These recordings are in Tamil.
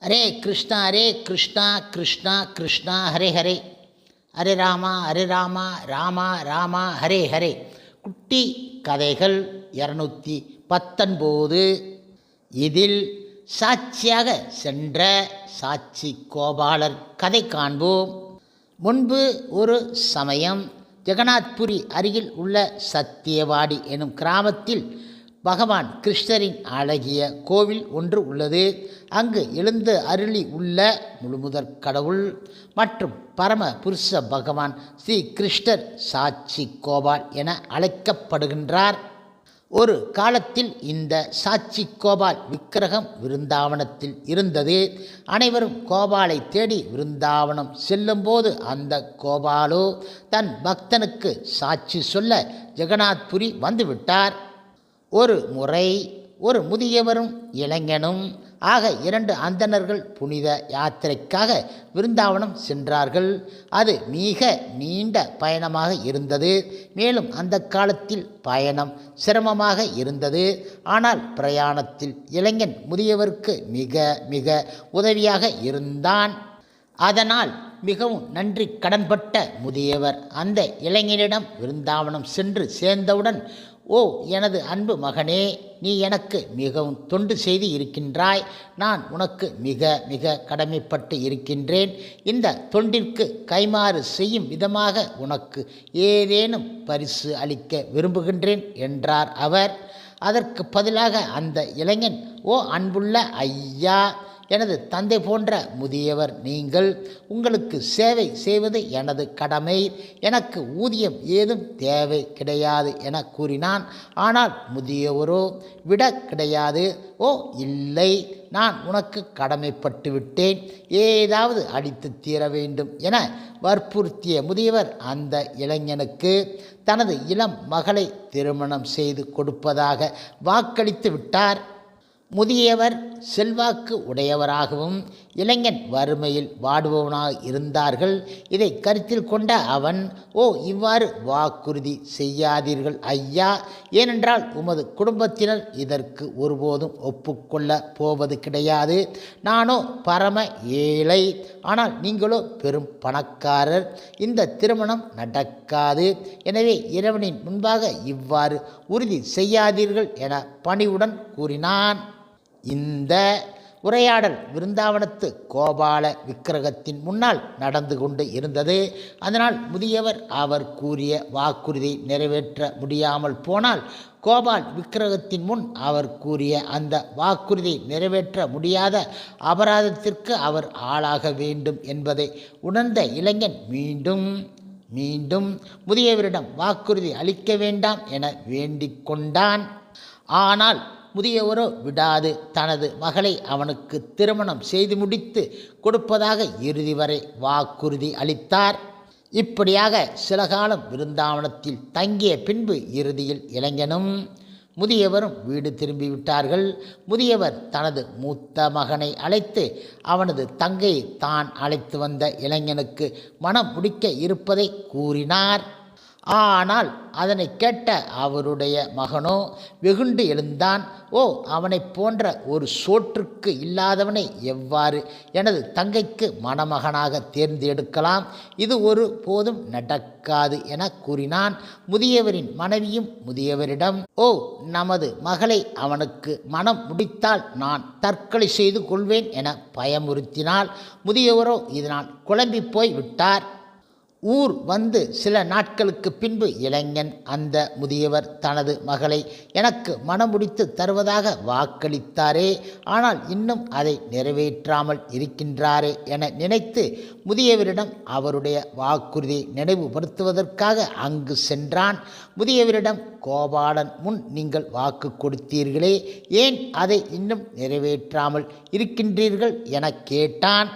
ஹரே கிருஷ்ணா கிருஷ்ணா கிருஷ்ணா ஹரே ஹரே, ஹரே ராமா ராமா ராமா ஹரே ஹரே. குட்டி கதைகள் 219. இதில் சாட்சியாக சென்ற சாட்சி கோபாலர் கதை காண்போம். முன்பு ஒரு சமயம் ஜெகநாத்புரி அருகில் உள்ள சத்தியவாடி எனும் கிராமத்தில் பகவான் கிருஷ்ணரின் அழகிய கோவில் ஒன்று உள்ளது. அங்கு எழுந்து அருளி உள்ள முழுமுதற் கடவுள் மற்றும் பரம புருஷ பகவான் ஸ்ரீ கிருஷ்ணர் சாட்சி கோபால் என அழைக்கப்படுகின்றார். ஒரு காலத்தில் இந்த சாட்சி கோபால் விக்கிரகம் விருந்தாவனத்தில் இருந்தது. அனைவரும் கோபாலை தேடி விருந்தாவனம் செல்லும்போது அந்த கோபாலோ தன் பக்தனுக்கு சாட்சி சொல்ல ஜெகநாத்புரி வந்துவிட்டார். ஒரு முறை ஒரு முதியவரும் இளைஞனும் ஆக 2 அந்தணர்கள் புனித யாத்திரைக்காக விருந்தாவனம் சென்றார்கள். அது மிக நீண்ட பயணமாக இருந்தது. மேலும் அந்த காலத்தில் பயணம் சிரமமாக இருந்தது. ஆனால் பிரயாணத்தில் இளைஞன் முதியவருக்கு மிக மிக உதவியாக இருந்தான். அதனால் மிகவும் நன்றி கடன்பட்ட முதியவர் அந்த இளைஞனிடம் விருந்தாவனம் சென்று சேர்ந்தவுடன், ஓ எனது அன்பு மகனே, நீ எனக்கு மிகவும் தொண்டு செய்து இருக்கின்றாய். நான் உனக்கு மிக மிக கடமைப்பட்டு இருக்கின்றேன். இந்த தொண்டிற்கு கைமாறு செய்யும் விதமாக உனக்கு ஏதேனும் பரிசு அளிக்க விரும்புகின்றேன் என்றார் அவர். அதற்கு பதிலாக அந்த இளைஞன், ஓ அன்புள்ள ஐயா, எனது தந்தை போன்ற முதியவர் நீங்கள். உங்களுக்கு சேவை செய்வது எனது கடமை. எனக்கு ஊதியம் ஏதும் தேவை கிடையாது என கூறினான். ஆனால் முதியவரோ விட கிடையாது. ஓ இல்லை, நான் உனக்கு கடமைப்பட்டு விட்டேன், ஏதாவது அளித்து தீர வேண்டும் என வற்புறுத்திய முதியவர் அந்த இளைஞனுக்கு தனது இளம் மகளை திருமணம் செய்து கொடுப்பதாக வாக்களித்து விட்டார். முதியவர் செல்வாக்கு உடையவராகவும் இளைஞன் வறுமையில் வாடுபவனாக இருந்தார்கள். இதை கருத்தில் கொண்ட அவன், ஓ இவ்வாறு வாக்குறுதி செய்யாதீர்கள் ஐயா, ஏனென்றால் உமது குடும்பத்தினர் இதற்கு ஒருபோதும் ஒப்புக்கொள்ள போவது கிடையாது. நானோ பரம ஏழை, ஆனால் நீங்களோ பெரும் பணக்காரர். இந்த திருமணம் நடக்காது. எனவே இறைவனின் முன்பாக இவ்வாறு உறுதி செய்யாதீர்கள் என பணிவுடன் கூறினான். இந்த உரையாடல் விருந்தாவனத்து கோபால விக்கிரகத்தின் முன்னால் நடந்து கொண்டு இருந்தது. அதனால் முதியவர் அவர் கூறிய வாக்குறுதியை நிறைவேற்ற முடியாமல் போனால் கோபால் விக்கிரகத்தின் முன் அவர் கூறிய அந்த வாக்குறுதியை நிறைவேற்ற முடியாத அபராதத்திற்கு அவர் ஆளாக வேண்டும் என்பதை உணர்ந்த இளைஞன் மீண்டும் முதியவரிடம் வாக்குறுதி அளிக்க வேண்டாம் என வேண்டிக் கொண்டான். ஆனால் முதியவரோ விடாது தனது மகளை அவனுக்கு திருமணம் செய்து முடித்து கொடுப்பதாக இறுதி வரை வாக்குறுதி அளித்தார். இப்படியாக சில காலம் விருந்தாவனத்தில் தங்கிய பின்பு இறுதியில் இளைஞனும் முதியவரும் வீடு திரும்பிவிட்டார்கள். முதியவர் தனது மூத்த மகனை அழைத்து அவனது தங்கையை தான் அழைத்து வந்த இளைஞனுக்கு மனம் முடிக்க இருப்பதை கூறினார். ஆனால் அதனை கேட்ட அவருடைய மகனோ வெகுண்டு எழுந்தான். ஓ அவனைப் போன்ற ஒரு சோற்றுக்கு இல்லாதவனை எவ்வாறு எனது தங்கைக்கு மணமகனாக தேர்ந்தெடுக்கலாம்? இது ஒரு போதும் நடக்காது என கூறினான். முதியவரின் மனைவியும் முதியவரிடம், ஓ நமது மகளை அவனுக்கு மனம் முடித்தால் நான் தற்கொலை செய்து கொள்வேன் என பயமுறுத்தினாள். முதியவரோ இதனால் குழம்பி போய் விட்டார். ஊர் வந்து சில நாட்களுக்கு பின்பு இளைஞன் அந்த முதியவர் தனது மகளை எனக்கு மணமுடித்து தருவதாக வாக்களித்தாரே, ஆனால் இன்னும் அதை நிறைவேற்றாமல் இருக்கின்றாரே என நினைத்து முதியவரிடம் அவருடைய வாக்குறுதியை நினைவுபடுத்துவதற்காக அங்கு சென்றான். முதியவரிடம், கோபாலன் முன் நீங்கள் வாக்கு கொடுத்தீர்களே, ஏன் அதை இன்னும் நிறைவேற்றாமல் இருக்கின்றீர்கள் என கேட்டான்.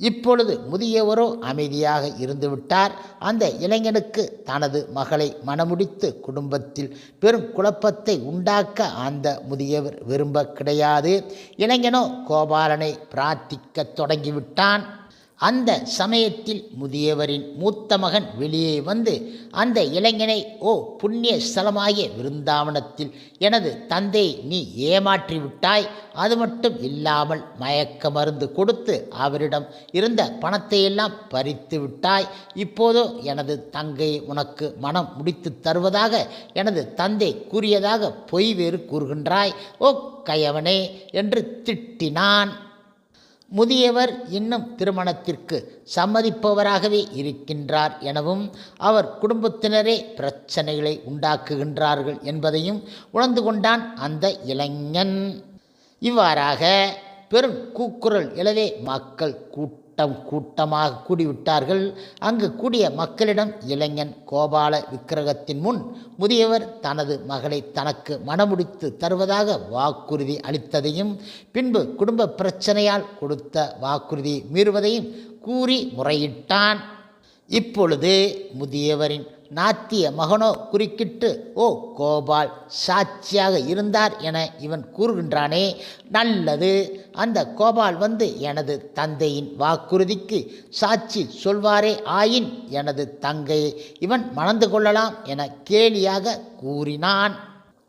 இப்பொழுது முதியவரோ அமைதியாக இருந்துவிட்டார். அந்த இளைஞனுக்கு தனது மகளை மணமுடித்து குடும்பத்தில் பெரும் குழப்பத்தை உண்டாக்க அந்த முதியவர் விரும்ப கிடையாது. இளைஞனோ கோபாலனை பிரார்த்திக்க தொடங்கிவிட்டான். அந்த சமயத்தில் முதியவரின் மூத்த மகன் வெளியே வந்து அந்த இளைஞனை, ஓ புண்ணிய ஸ்தலமாகிய விருந்தாவனத்தில் எனது தந்தை நீ ஏமாற்றி விட்டாய், அது மட்டும் இல்லாமல் மயக்க மருந்து கொடுத்து அவரிடம் இருந்த பணத்தையெல்லாம் பறித்து விட்டாய், இப்போதோ எனது தங்கையை உனக்கு மனம் முடித்து தருவதாக எனது தந்தை கூறியதாக பொய் வேறு கூறுகின்றாய், ஓ கயவனே என்று திட்டினான். முதியவர் இன்னும் திருமணத்திற்கு சம்மதிப்பவராகவே இருக்கின்றார் எனவும் அவர் குடும்பத்தினரே பிரச்சனைகளை உண்டாக்குகின்றார்கள் என்பதையும் உணர்ந்து கொண்டான் அந்த இளைஞன். இவ்வாறாக பெரும் கூக்குரல் எழவே மக்கள் கூட்டமாக கூடிவிட்டார்கள். அங்கு கூடிய மக்களிடம் இளைஞன் கோபால விக்கிரகத்தின் முன் முதியவர் தனது மகளை தனக்கு மணமுடித்து தருவதாக வாக்குறுதி அளித்ததையும் பின்பு குடும்ப பிரச்சனையால் கொடுத்த வாக்குறுதியை மீறுவதையும் கூறி முறையிட்டான். இப்பொழுது முதியவரின் நாத்திய மகனோ குறுக்கிட்டு, ஓ கோபால் சாட்சியாக இருந்தார் என இவன் கூறுகின்றானே, நல்லது, அந்த கோபால் வந்து எனது தந்தையின் வாக்குறுதிக்கு சாட்சி சொல்வாரே ஆயின் எனது தங்கையை இவன் மணந்து கொள்ளலாம் என கேலியாக கூறினான்.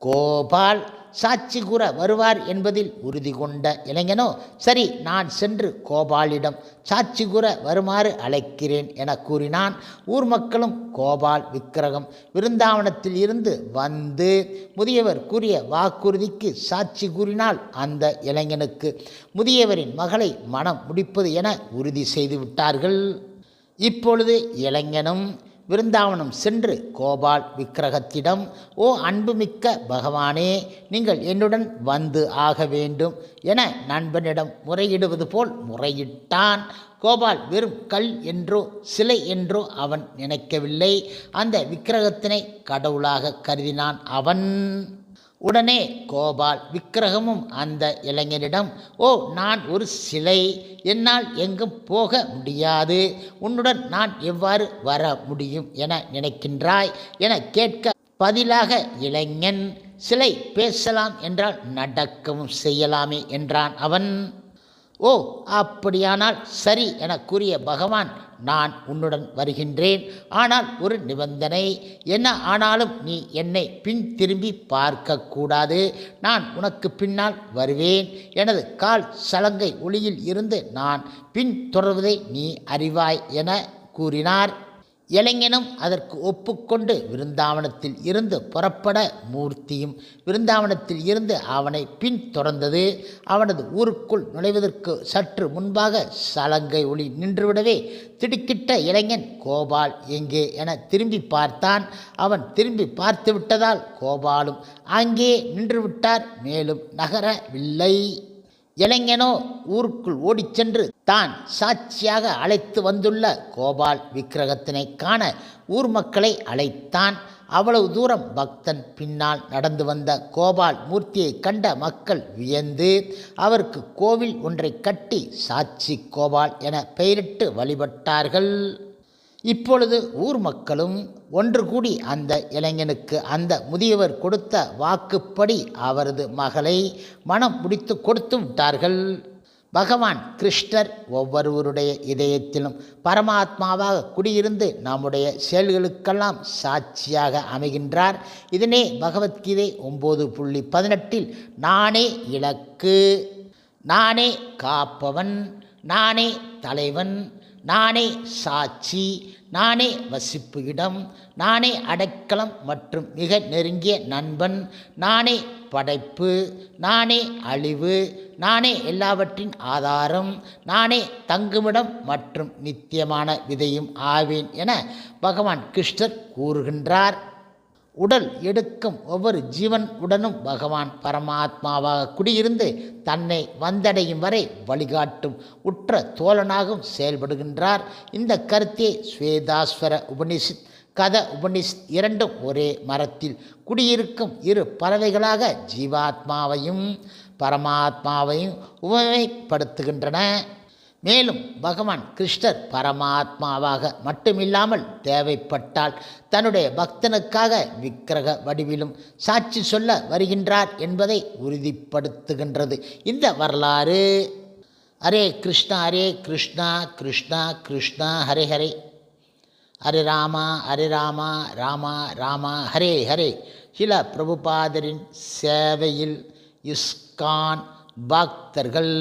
கோபால் சாட்சி கூற வருவார் என்பதில் உறுதி கொண்ட இளைஞனோ, சரி நான் சென்று கோபாலிடம் சாட்சி கூற வருமாறு அழைக்கிறேன் என கூறினான். ஊர் மக்களும் கோபால் விக்கிரகம் விருந்தாவனத்தில் இருந்து வந்து முதியவர் கூறிய வாக்குறுதிக்கு சாட்சி கூறினால் அந்த இளைஞனுக்கு முதியவரின் மகளை மனம் முடிப்பது என உறுதி செய்து விட்டார்கள். இப்பொழுது இளைஞனும் விருந்தாவனம் சென்று கோபால் விக்கிரகத்திடம், ஓ அன்புமிக்க பகவானே, நீங்கள் என்னுடன் வந்து ஆக வேண்டும் என நண்பனிடம் முறையிடுவது போல் முறையிட்டான். கோபால் வெறும் கல் என்றோ சிலை என்றோ அவன் நினைக்கவில்லை. அந்த விக்கிரகத்தினை கடவுளாக கருதினான் அவன். உடனே கோபால் விக்கிரகமும் அந்த இளைஞனிடம், ஓ நான் ஒரு சிலை, என்னால் எங்கும் போக முடியாது, உன்னுடன் நான் எவ்வாறு வர முடியும் என நினைக்கின்றாய் என கேட்க பதிலாக இளைஞன், சிலை பேசலாம் என்றால் நடக்கவும் செய்யலாமே என்றான் அவன். ஓ அப்படியானால் சரி என கூறிய பகவான், நான் உன்னுடன் வருகின்றேன், ஆனால் ஒரு நிபந்தனை, என்ன ஆனாலும் நீ என்னை பின் திரும்பி பார்க்கக்கூடாது, நான் உனக்கு பின்னால் வருவேன், எனது கால் சலங்கை ஒளியில் இருந்து நான் பின் தொடர்வதை நீ அறிவாய் என கூறினார். இளைஞனும் அதற்கு ஒப்புக்கொண்டு விருந்தாவனத்தில் இருந்து புறப்பட மூர்த்தியும் விருந்தாவனத்தில் இருந்து அவனை பின் தொடர்ந்தது. அவனது ஊருக்குள் நுழைவதற்கு சற்று முன்பாக சலங்கை ஒளி நின்றுவிடவே திடுக்கிட்ட இளைஞன், கோபால் எங்கே என திரும்பி பார்த்தான். அவன் திரும்பி பார்த்து விட்டதால் கோபாலும் அங்கே நின்றுவிட்டார், மேலும் நகரவில்லை. இளைஞனோ ஊருக்குள் ஓடிச் சென்று தான் சாட்சியாக அழைத்து வந்துள்ள கோபால் விக்கிரகத்தினை காண ஊர் மக்களை அழைத்தான். அவ்வளவு தூரம் பக்தன் பின்னால் நடந்து வந்த கோபால் மூர்த்தியை கண்ட மக்கள் வியந்து அவருக்கு கோவில் ஒன்றை கட்டி சாட்சி கோபால் என பெயரிட்டு வழிபட்டார்கள். இப்பொழுது ஊர் மக்களும் ஒன்று கூடி அந்த இளைஞனுக்கு அந்த முதியவர் கொடுத்த வாக்குப்படி அவரது மகளை மனம் முடித்து கொடுத்து விட்டார்கள். பகவான் கிருஷ்ணர் ஒவ்வொருவருடைய இதயத்திலும் பரமாத்மாவாக குடியிருந்து நம்முடைய செயல்களுக்கெல்லாம் சாட்சியாக அமைகின்றார். இதனே பகவத்கீதை 9.18 நானே இலக்கு, நானே காப்பவன், நானே தலைவன், நானே சாட்சி, நானே வசிப்பு இடம், நானே அடைக்கலம் மற்றும் மிக நெருங்கிய நண்பன், நானே படைப்பு, நானே அழிவு, நானே எல்லாவற்றின் ஆதாரம், நானே தங்குமிடம் மற்றும் நித்தியமான விதையும் ஆவேன் என பகவான் கிருஷ்ணர் கூறுகின்றார். உடல் எடுக்கும் ஒவ்வொரு ஜீவன் உடனும் பகவான் பரமாத்மாவாக குடியிருந்து தன்னை வந்தடையும் வரை வழிகாட்டும் உற்ற தோழனாகவும் செயல்படுகின்றார். இந்த கருத்தே ஸ்வேதாஸ்வர உபனிஷத், கத உபனிஷத் இரண்டும் ஒரே மரத்தில் குடியிருக்கும் இரு பறவைகளாக ஜீவாத்மாவையும் பரமாத்மாவையும் உவமைப்படுத்துகின்றன. மேலும் பகவான் கிருஷ்ணர் பரமாத்மாவாக மட்டுமில்லாமல் தேவைப்பட்டால் தன்னுடைய பக்தனுக்காக விக்கிரக வடிவிலும் சாட்சி சொல்ல வருகின்றார் என்பதை உறுதிப்படுத்துகின்றது இந்த வரலாறு. ஹரே கிருஷ்ணா கிருஷ்ணா கிருஷ்ணா ஹரே ஹரே, ஹரே ராமா ராமா ராமா ஹரே ஹரே. சில பிரபுபாதரின் சேவையில் இஸ்கான் பக்தர்கள்